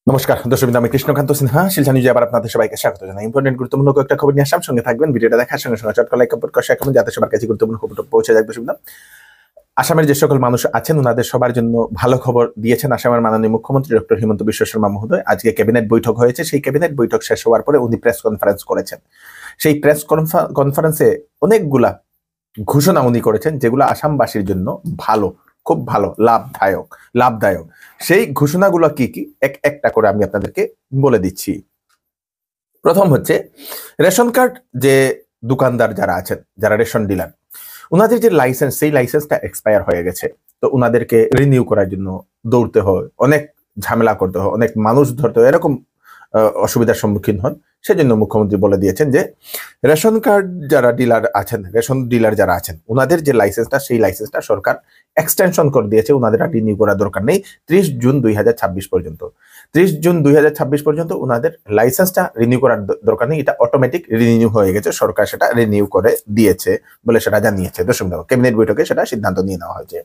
নমস্কার দর্শক, আমি কৃষ্ণকান্ত সিনহা শিলচর নিউজে আবার আপনাদের সবাইকে স্বাগত জানাই। ইম্পর্টেন্ট গুরুত্বপূর্ণ কয়েকটা খবর নিয়ে আসলাম, সঙ্গে থাকবেন। ভিডিওটা দেখার সঙ্গে সঙ্গে চটকা লাইক শেয়ার করবেন যাতে সবার কাছে গুরুত্বপূর্ণ খবরটা পৌঁছে যাবে। দর্শক, আসামের যে সকল মানুষ আছেন ওনাদের সবার জন্য ভালো খবর দিয়েছেন আসামের মাননীয় মুখ্যমন্ত্রী ডক্টর হিমন্ত বিশ্ব শর্মা মহোদয়। আজকে ক্যাবিনেট বৈঠক হয়েছে, সেই ক্যাবিনেট বৈঠক শেষ হওয়ার পরে উনি প্রেস কনফারেন্স করেছেন। সেই প্রেস কনফারেন্সে অনেকগুলা ঘোষণা উনি করেছেন যেগুলো আসামবাসীর জন্য ভালো, খুব ভালো, লাভদায়ক। সেই ঘোষণাগুলো কি কি একটা করে আমি আপনাদেরকে বলে দিচ্ছি। প্রথম হচ্ছে রেশন কার্ড যে দোকানদার যারা আছেন, যারা রেশন ডিলার, ওনাদের যে লাইসেন্স, সেই লাইসেন্সটা এক্সপায়ার হয়ে গেছে। তো ওনাদেরকে রিনিউ করার জন্য দৌড়তে হয়, অনেক ঝামেলা করতে হয়, অনেক মানুষ ধরতে হয়, এরকম অসুবিধার সম্মুখীন হন। সেজন্য মুখ্যমন্ত্রী বলে দিয়েছেন যে রেশন কার্ড যারা ডিলার আছেন, রেশন ডিলার যারা আছেন, ওনাদের যে লাইসেন্সটা, সেই লাইসেন্সটা সরকার এক্সটেনশন করে দিয়েছে। ওনাদের আর রিনিউ করার দরকার নেই 30 জুন 2026 পর্যন্ত। 30 জুন 2026 পর্যন্ত ওনাদের লাইসেন্সটা রিনিউ করার দরকার নেই, এটা অটোমেটিক রিনিউ হয়ে গেছে। সরকার সেটা রিনিউ করে দিয়েছে বলে সেটা জানিয়েছে। দর্শক, ক্যাবিনেট বৈঠকে সেটা সিদ্ধান্ত নিয়ে নেওয়া হয়েছে।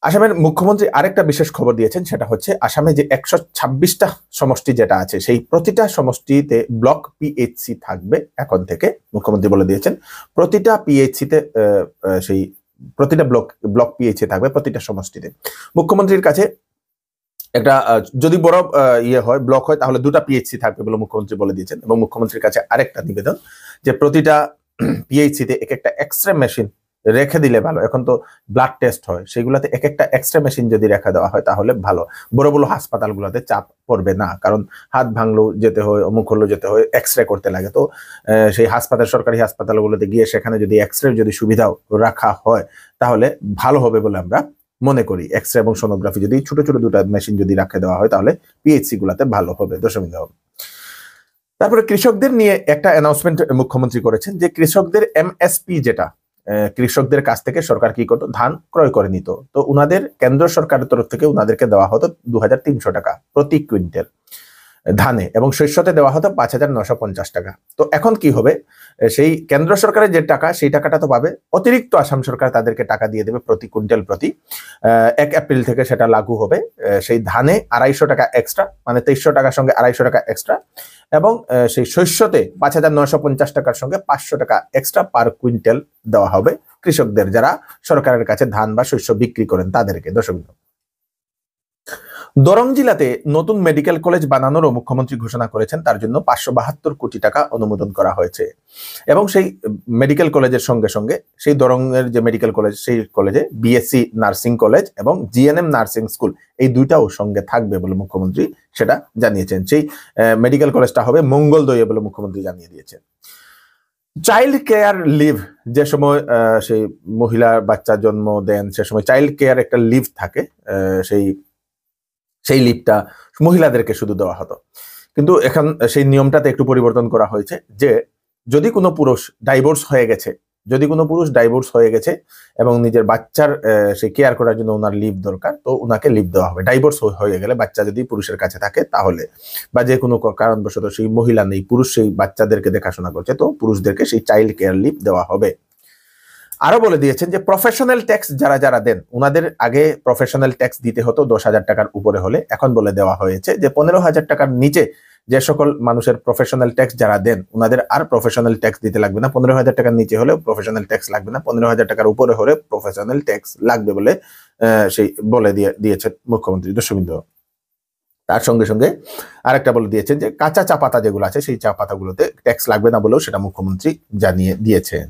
আসামের মুখ্যমন্ত্রী আরেকটা বিশেষ খবর দিয়েছেন, সেটা হচ্ছে আসামে যে 126টা সমষ্টি যেটা আছে, সেই প্রতিটা সমষ্টিতে ব্লক পিএইচসি থাকবে এখন থেকে। মুখ্যমন্ত্রী বলে দিয়েছেন প্রতিটা পিএইচসিতে, সেই প্রতিটা ব্লক পিএইচসি থাকবে প্রতিটা সমষ্টিতে। মুখ্যমন্ত্রীর কাছে একটা যদি বড় হয়, ব্লক হয়, তাহলে 2টা পিএইচসি থাকবে বলে মুখ্যমন্ত্রী বলে দিয়েছেন। এবং মুখ্যমন্ত্রীর কাছে আরেকটা নিবেদন যে প্রতিটা পিএইচসিতে একটা এক্সরে মেশিন রেখে দিলে ভালো। এখন তো ব্লাড টেস্ট হয়, সেগুলোতে একটা এক্সরে মেশিন যদি রেখে দেওয়া হয় তাহলে ভালো। বড় বড় হাসপাতালগুলোতে চাপ পড়বে না, কারণ হাত ভাঙলেও যেতে হয়, অমুক হলেও যেতে হয়, এক্সরে করতে লাগে। তো সেই সরকারি হাসপাতালগুলোতে গিয়ে সেখানে যদি এক্সরে যদি সুবিধাও রাখা হয় তাহলে ভালো হবে বলে আমরা মনে করি। এক্সরে এবং সোনোগ্রাফি যদি ছোট ছোট 2টা মেশিন যদি রাখে দেওয়া হয় তাহলে পিএইচসি গুলাতে ভালো হবে। দশমিক। তারপরে কৃষকদের নিয়ে একটা অ্যানাউন্সমেন্ট মুখ্যমন্ত্রী করেছেন যে কৃষকদের এমএসপি, যেটা কৃষকদের কাছ থেকে সরকার কি করতো, ধান ক্রয় করে নিত। তো উনাদের কেন্দ্র সরকারের তরফ থেকে উনাদেরকে দেওয়া হতো 2300 টাকা প্রতি কুইন্টাল ধানে, এবং শস্যতে দেওয়া হতো 5950 টাকা। তো এখন কি হবে, সেই কেন্দ্র সরকারের যে টাকা, সেই টাকাটা তো পাবে, অতিরিক্ত আসাম সরকার তাদেরকে টাকা দিয়ে দেবে প্রতি কুইন্টাল প্রতি। 1 এপ্রিল থেকে সেটা লাগু হবে। সেই ধানে 250 টাকা এক্সট্রা, মানে 2300 টাকার সঙ্গে 250 টাকা এক্সট্রা, এবং সেই শস্যতে 5950 টাকার সঙ্গে 500 টাকা এক্সট্রা পার কুইন্টাল দেওয়া হবে কৃষকদের, যারা সরকারের কাছে ধান বা শস্য বিক্রি করেন তাদেরকে। দর্শক, দরং জেলাতে নতুন মেডিকেল কলেজ বানানোরও মুখ্যমন্ত্রী ঘোষণা করেছেন। তার জন্য 572 কোটি টাকা অনুমোদন করা হয়েছে। এবং সেই মেডিকেল কলেজের সঙ্গে সঙ্গে সেই দরংয়ের যে মেডিকেল কলেজ, সেই কলেজে বিএসসি নার্সিং কলেজ এবং জিএনএম নার্সিং স্কুল, এই দুইটাও সঙ্গে থাকবে বলে মুখ্যমন্ত্রী সেটা জানিয়েছেন। সেই মেডিকেল কলেজটা হবে মঙ্গলদইয়ে বলে মুখ্যমন্ত্রী জানিয়ে দিয়েছেন। চাইল্ড কেয়ার লিভ, যে সময় সেই মহিলার বাচ্চা জন্ম দেন, সে সময় চাইল্ড কেয়ার একটা লিভ থাকে, সেই লিভটা মহিলাদেরকে শুধু দেওয়া হতো। কিন্তু এখন সেই নিয়মটাতে একটু পরিবর্তন করা হয়েছে যে যদি কোনো পুরুষ ডাইভোর্স হয়ে গেছে এবং নিজের বাচ্চার সেই কেয়ার করার জন্য ওনার লিভ দরকার, তো ওনাকে লিভ দেওয়া হবে। ডাইভোর্স হয়ে গেলে, বাচ্চা যদি পুরুষের কাছে থাকে তাহলে, বা যে কোনো কারণবশত সেই মহিলা নেই, পুরুষ সেই বাচ্চাদেরকে দেখাশোনা করছে, তো পুরুষদেরকে সেই চাইল্ড কেয়ার লিভ দেওয়া হবে। আরো বলে দিয়েছেন যে প্রফেশনাল ট্যাক্স যারা দেন, ওনাদের আগে প্রফেশনাল ট্যাক্স দিতে হতো 10,000 টাকার উপরে হলে, এখন বলে দেওয়া হয়েছে যে 15,000 টাকার নিচে যে সকল মানুষের প্রফেশনাল ট্যাক্স যারা দেন, ওনাদের আর প্রফেশনাল ট্যাক্স দিতে লাগবে না। 15,000 টাকার নিচে হলে প্রফেশনাল ট্যাক্স লাগবে না, 15,000 টাকার উপরে হলে প্রফেশনাল ট্যাক্স লাগবে বলে সেই বলে দিয়েছেন মুখ্যমন্ত্রী। দর্শকবৃন্দ, তার সঙ্গে সঙ্গে আরেকটা বলে দিয়েছেন যে কাঁচা চা পাতা যেগুলো আছে, সেই চা পাতাগুলোতে ট্যাক্স লাগবে না বলেও সেটা মুখ্যমন্ত্রী জানিয়ে দিয়েছেন।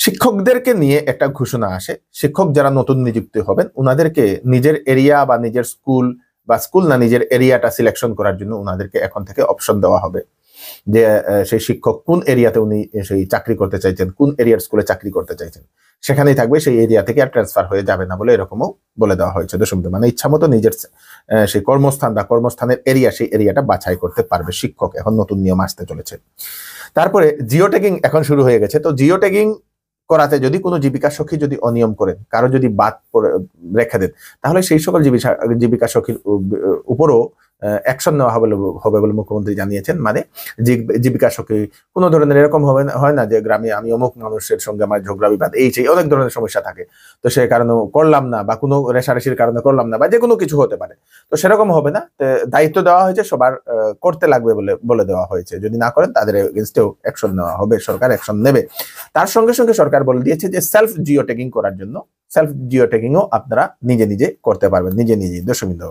শিক্ষকদেরকে নিয়ে একটা ঘোষণা আসে, শিক্ষক যারা নতুন নিযুক্ত হবেন ওনাদেরকে নিজের এরিয়া বা নিজের স্কুল না নিজের এরিয়াটা সিলেকশন করার জন্য ওনাদেরকে এখন থেকে অপশন দেওয়া হবে যে সেই শিক্ষক কোন এরিয়াতে উনি সেই চাকরি করতে চাইছেন, কোন এরিয়ার স্কুলে চাকরি করতে চাইছেন, সেখানেই থাকবে, সেই এরিয়া থেকে আর ট্রান্সফার হয়ে যাবে না বলে এরকমও বলে দেওয়া হয়েছে। দর্শক, মানে ইচ্ছা মতো নিজের সেই কর্মস্থান বা কর্মস্থানের এরিয়া, সেই এরিয়াটা বাছাই করতে পারবে শিক্ষক। এখন নতুন নিয়ম আসতে চলেছে। তারপরে জিও ট্যাগিং এখন শুরু হয়ে গেছে। তো জিও ট্যাগিং করাতে যদি কোনো জীবিকা সখী যদি অনিয়ম করেন, কারো যদি বাদ রেখে দেন, তাহলে সেই সকল জীবিকা সখীর উপরও অ্যাকশন নেওয়া হবে বলে মুখ্যমন্ত্রী জানিয়েছেন। মানে জীবিকা সখী কোনো ধরনের এরকম হয় না যে গ্রামে আমি অমুক মানুষের সঙ্গে আমার ঝগড়া বিবাদ এই সেই অনেক ধরনের সমস্যা থাকে, তো সে কারণে করলাম না বা কোনো রেশারেশির কারণে করলাম না বা যে কোনো কিছু হতে পারে, তো সেরকম হবে না। দায়িত্ব দেওয়া হয়েছে সবার, করতে লাগবে বলে দেওয়া হয়েছে। যদি না করেন তাদের এগেনস্টেও অ্যাকশন নেওয়া হবে, সরকার অ্যাকশন নেবে। তার সঙ্গে সঙ্গে সরকার বলে দিয়েছে যে সেলফ জিও ট্যাগিং করার জন্য, সেলফ জিও ট্যাগিংও আপনারা নিজে নিজে করতে পারবেন, নিজে নিজে। দর্শকবৃন্দ,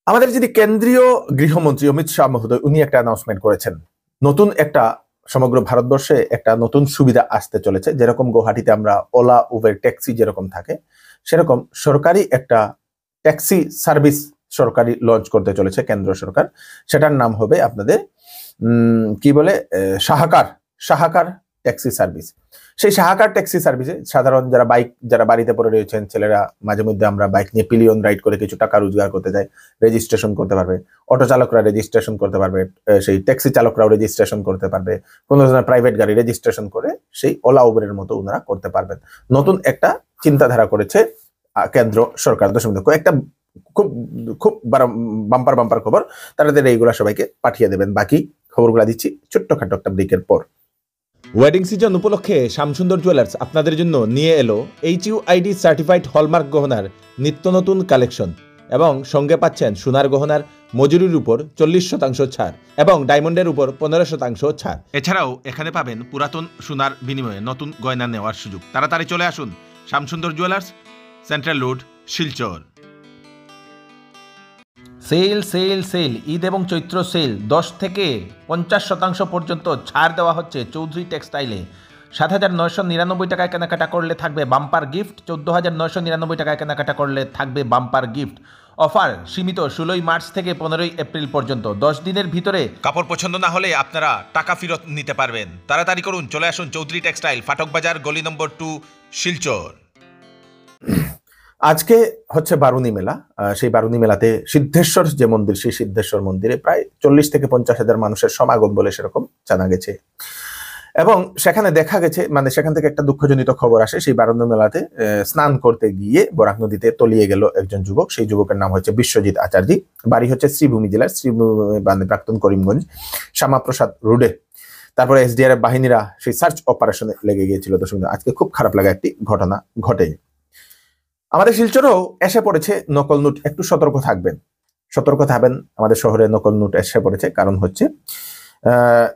আমাদের যদি কেন্দ্রীয় গৃহমন্ত্রী অমিত শাহ মহোদয় উনি একটা অ্যানাউন্সমেন্ট করেছেন, নতুন একটা সমগ্র ভারতবর্ষে একটা নতুন সুবিধা আসতে চলেছে। যেরকম গুয়াহাটিতে আমরা ওলা উবের ট্যাক্সি যেরকম থাকে, সেরকম সরকারি একটা ট্যাক্সি সার্ভিস সরকারি লঞ্চ করতে চলেছে কেন্দ্র সরকার। সেটার নাম হবে আপনাদের কি বলে সাহাকার ট্যাক্সি সার্ভিস। সেই সাহাকার ট্যাক্সি সার্ভিসে সাধারণ যারা বাড়িতে পড়ে রয়েছেন ছেলেরা, মাঝে মধ্যে আমরা বাইক নিয়ে পিলিয়ন রাইড করে কিছু টাকা রোজগার করতে যাই, রেজিস্ট্রেশন করতে পারবে। অটো চালকরা রেজিস্ট্রেশন করতে পারবে, সেই ট্যাক্সি চালকরাও রেজিস্ট্রেশন করতে পারবে। কোনো ধরনের প্রাইভেট গাড়ি রেজিস্ট্রেশন করে সেই ওলা উবেরের মতো ওনারা করতে পারবেন। নতুন একটা চিন্তাধারা করেছে কেন্দ্র সরকার। দর্শক, একটা খুব খুব বাম্পার খবর, তাদের এইগুলা সবাইকে পাঠিয়ে দেবেন। বাকি খবরগুলা দিচ্ছি ছোট্টখাটো একটা ব্রেকের পর। ওয়েডিং সিজন উপলক্ষে শ্যামসুন্দর জুয়েলার্স আপনাদের জন্য নিয়ে এলো HUID সার্টিফাইড হলমার্ক গহনার নিত্য নতুন কালেকশন, এবং সঙ্গে পাচ্ছেন সোনার গহনার মজুরির উপর 40% ছাড় এবং ডায়মন্ডের উপর 15% ছাড়। এছাড়াও এখানে পাবেন পুরাতন সোনার বিনিময়ে নতুন গয়না নেওয়ার সুযোগ। তাড়াতাড়ি চলে আসুন Shyamsundar jewellers, central road, Silchar. Sale Eid এবং চৈত্র সেল 10 থেকে 50% পর্যন্ত ছাড় দেওয়া হচ্ছে চৌধুরী টেক্সটাইলে। 7,999 টাকায় কেনাকাটা করলে থাকবে বাম্পার গিফট, 14,999 টাকায় কেনাকাটা করলে থাকবে বাম্পার গিফট। অফার সীমিত 16 মার্চ থেকে 15 এপ্রিল পর্যন্ত। 10 দিনের ভিতরে কাপড় পছন্দ না হলে আপনারা টাকা ফেরত নিতে পারবেন। তাড়াতাড়ি করুন, চলে আসুন চৌধুরী টেক্সটাইল, ফাটক বাজার, গলি নম্বর 2, শিলচর। আজকে হচ্ছে বারুণী মেলা। সেই বারুণী মেলাতে সিদ্ধেশ্বর যে মন্দির, সেই সিদ্ধেশ্বর মন্দিরে প্রায় 40 থেকে 50 হাজার মানুষের সমাগম বলে সেরকম জানা গেছে। এবং সেখানে দেখা গেছে, মানে সেখান থেকে একটা দুঃখজনিত খবর আসে, সেই বারুণী মেলাতে স্নান করতে গিয়ে বরাক নদীতে তলিয়ে গেল একজন যুবক। সেই যুবকের নাম হচ্ছে বিশ্বজিৎ আচার্য, বাড়ি হচ্ছে শ্রীভূমি জেলার শ্রীভূমি প্রাক্তন করিমগঞ্জ শ্যামাপ্রসাদ রোডে। তারপরে SDRF বাহিনীরা সেই সার্চ অপারেশনে লেগে গিয়েছিল। তো আজকে খুব খারাপ লাগা একটি ঘটনা ঘটে। আমাদের শিলচরেও এসে পড়েছে নকল নোট। একটু সতর্ক থাকবেন। আমাদের শহরে নকল নোট এসে পড়েছে। কারণ হচ্ছে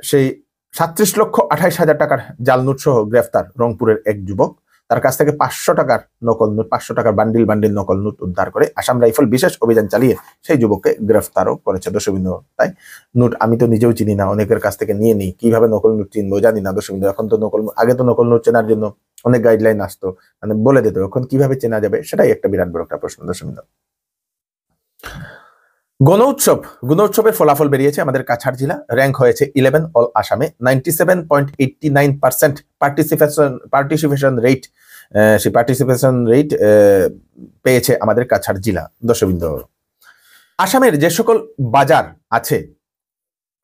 সেই 37,28,000 টাকার জাল নোট সহ গ্রেফতার রংপুরের এক যুবক। তার কাছ থেকে 500 টাকার নকল নোট, 500 টাকার বান্ডিল নকল নোট উদ্ধার করে আসাম রাইফেল বিশেষ অভিযান চালিয়ে সেই যুবককে গ্রেফতারও করেছে। দর্শকবৃন্দ, তাই নোট আমি তো নিজেও চিনি না, অনেকের কাছ থেকে নিয়ে নিই, কিভাবে নকল নোট চিনবো জানি না। দর্শকবৃন্দ, এখন তো আগে তো নকল নোট চেনার জন্য অনেক গাইডলাইন আসতো, মানে বলে দিত, এখন কিভাবে চেনা যাবে সেটাই একটা বিরাট বড় একটা প্রশ্ন। দর্শকবৃন্দ, গণউৎসবের ফলাফল বেরিয়েছে। আমাদের কাছাড় জেলা র্যাঙ্ক হয়েছে 11 অল আসামে, 97.89% পার্টিসিপেশন রেট। সেই পার্টিসিপেশন রেট পেয়েছে আমাদের কাছাড় জেলা। দর্শকবৃন্দ, আসামের যে সকল বাজার আছে,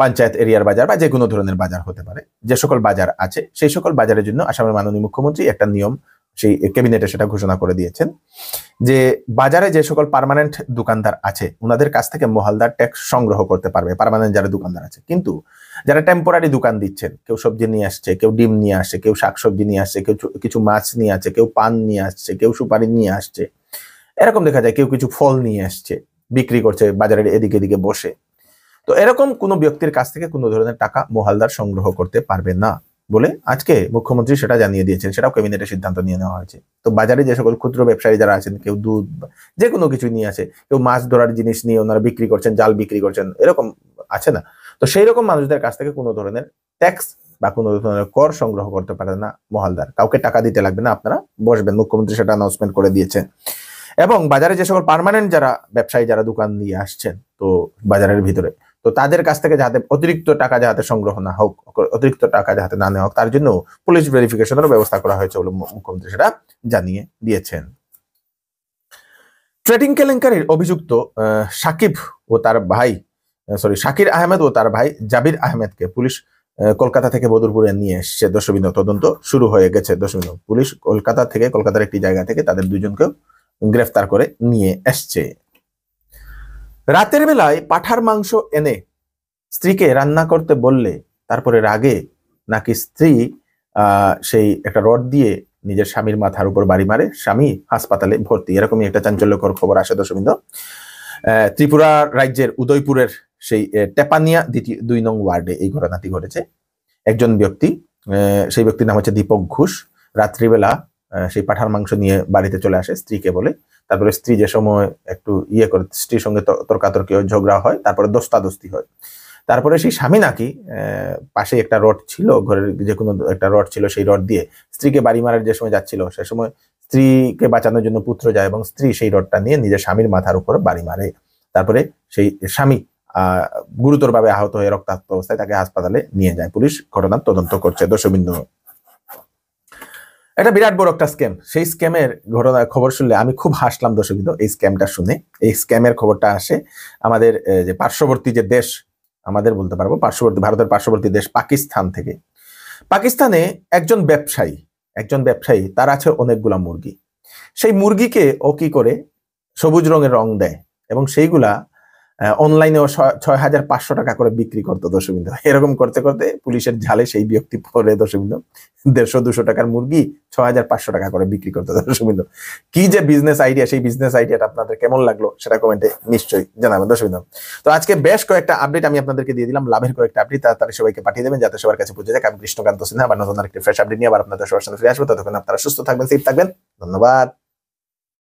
পঞ্চায়েত এরিয়ার বাজার বা যে কোনো ধরনের বাজার হতে পারে, যে সকল বাজার আছে সেই সকল বাজারের জন্য আসামের মাননীয় মুখ্যমন্ত্রী একটা নিয়ম সেই ক্যাবিনেটে সেটা ঘোষণা করে দিয়েছেন যে বাজারে যে সকল পার্মানেন্ট দোকানদার আছে ওনাদের কাছ থেকে মহালদার ট্যাক্স সংগ্রহ করতে পারবে, পার্মানেন্ট যারা দোকানদার আছে। কিন্তু যারা টেম্পোরারি দোকান দিচ্ছেন, কেউ সবজি নিয়ে আসছে, কেউ ডিম নিয়ে আসছে, কেউ শাকসবজি নিয়ে আসছে, কেউ কিছু মাছ নিয়ে আসছে, কেউ পান নিয়ে আসছে, কেউ সুপারি নিয়ে আসছে, এরকম দেখা যায়, কেউ কিছু ফল নিয়ে আসছে, বিক্রি করছে বাজারের এদিকে এদিকে বসে। তো এরকম কোনো ব্যক্তির কাছ থেকে কোনো ধরনের টাকা মহালদার সংগ্রহ করতে পারবে না বলে আজকে মুখ্যমন্ত্রী সেটা জানিয়ে দিয়েছেন। সেটাও ক্যাবিনেটে সিদ্ধান্ত নিয়ে নেওয়া হয়েছে। তো বাজারে যে সকল ক্ষুদ্র ব্যবসায়ী যারা আছেন, কেউ দুধ যে কোনো কিছু নিয়ে আসে, কেউ মাছ ধরার জিনিস নিয়ে ওনারা বিক্রি করছেন, জাল বিক্রি করছেন, এরকম আছে না, তো সেই রকম মানুষদের কাছ থেকে কোনো ধরনের ট্যাক্স বা কোনো ধরনের কর সংগ্রহ করতে পারে না মহালদার। কাউকে টাকা দিতে লাগবে না, আপনারা বসবেন। মুখ্যমন্ত্রী সেটা অ্যানাউন্সমেন্ট করে দিয়েছেন। এবং বাজারে যে সকল পার্মানেন্ট যারা ব্যবসায়ী যারা দোকান দিয়ে আসছেন তো বাজারের ভিতরে, তো তাদের কাছ থেকে যাতে অতিরিক্ত টাকা যাতে সংগ্রহ না হোক, অতিরিক্ত টাকা যাতে না নেওয়া হোক, তার জন্য পুলিশ ভেরিফিকেশনেরও ব্যবস্থা করা হয়েছে বলে মুখ্যমন্ত্রী সেটা জানিয়ে দিয়েছেন। ট্রেডিং কেলেঙ্কারির অভিযুক্ত শাকির আহমেদ ও তার ভাই জাবির আহমেদকে পুলিশ কলকাতা থেকে বদরপুরে নিয়ে এসছে। দর্শকবৃন্দ, তদন্ত শুরু হয়ে গেছে। দর্শকবৃন্দ, পুলিশ কলকাতার একটি জায়গা থেকে তাদের দুজনকেও গ্রেফতার করে নিয়ে এসছে। রাতের বেলায় পাঁঠার মাংস এনে স্ত্রীকে রান্না করতে বললে তারপরে রাগে নাকি স্ত্রী সেই একটা রড দিয়ে নিজের স্বামীর মাথার উপর বাড়ি মারে, স্বামী হাসপাতালে ভর্তি। এরকমই একটা চাঞ্চল্যকর খবর আসে দর্শকবৃন্দ। ত্রিপুরা রাজ্যের উদয়পুরের সেই টেপানিয়া 2 নং ওয়ার্ডে এই ঘটনাটি ঘটেছে। একজন ব্যক্তি, সেই ব্যক্তির নাম হচ্ছে দীপক ঘোষ, রাত্রিবেলা সেই পাঁঠার মাংস নিয়ে বাড়িতে চলে আসে স্ত্রীকে বলে। তারপরে স্ত্রী যে সময় একটু করে স্ত্রীর সঙ্গে তর্কাতর্কি ঝগড়া হয়, তারপরে দস্তাদস্তি হয়। তারপরে সেই স্বামী নাকি পাশে একটা রড ছিল, ঘরের যে কোনো একটা রড ছিল, সেই রড দিয়ে স্ত্রীকে বাড়ি মারার যে সময় যাচ্ছিল সে সময় স্ত্রীকে বাঁচানোর জন্য পুত্র যায় এবং স্ত্রী সেই রডটা নিয়ে নিজের স্বামীর মাথার উপর বাড়ি মারে। তারপরে সেই স্বামী গুরুতরভাবে আহত হয়ে রক্তাক্ত অবস্থায় তাকে হাসপাতালে নিয়ে যায়। পুলিশ ঘটনার তদন্ত করছে। দর্শকবৃন্দ, এটা বিরাট বড় একটা স্ক্যাম। সেই স্ক্যামের খবর শুনলে আমি খুব হাসলাম দর্শকবৃন্দ। এই স্ক্যামটা শুনে, এই স্ক্যামের খবরটা আসে আমাদের যে পার্শ্ববর্তী যে দেশ, আমাদের বলতে পারবো পার্শ্ববর্তী, ভারতের পার্শ্ববর্তী দেশ পাকিস্তান থেকে। পাকিস্তানে একজন ব্যবসায়ী তার আছে অনেকগুলা মুরগি। সেই মুরগিকে ও কি করে সবুজ রঙের রং দেয় এবং সেইগুলা অনলাইনেও 6,500 টাকা করে বিক্রি করতো দর্শকবৃন্দ। এরকম করতে করতে পুলিশের ঝালে সেই ব্যক্তি পরে দর্শকবৃন্দ 150-200 টাকার মুরগি 6,500 টাকা করে বিক্রি করতো দর্শকবৃন্দ। কি যে বিজনেস আইডিয়া, সেই বিজনেস আইডিয়াটা আপনাদের কেমন লাগলো সেটা কমেন্টে নিশ্চয়ই জানাবেন দর্শকবৃন্দ। তো আজকে বেশ কয়েকটা আপডেট আমি আপনাদেরকে দিয়ে দিলাম, লাভের কয়েকটা আপডেট, তাড়াতাড়ি সবাইকে পাঠিয়ে দেবেন যাতে সবার কাছে পৌঁছে যায়। আমি কৃষ্ণকান্ত সিনহা আবার নতুন আরেকটি ফ্রেশ আপডেট নিয়ে আবার আপনাদের সবার সামনে ফিরে আসবো। ততক্ষণ আপনারা সুস্থ থাকবেন, সেফ থাকবেন। ধন্যবাদ।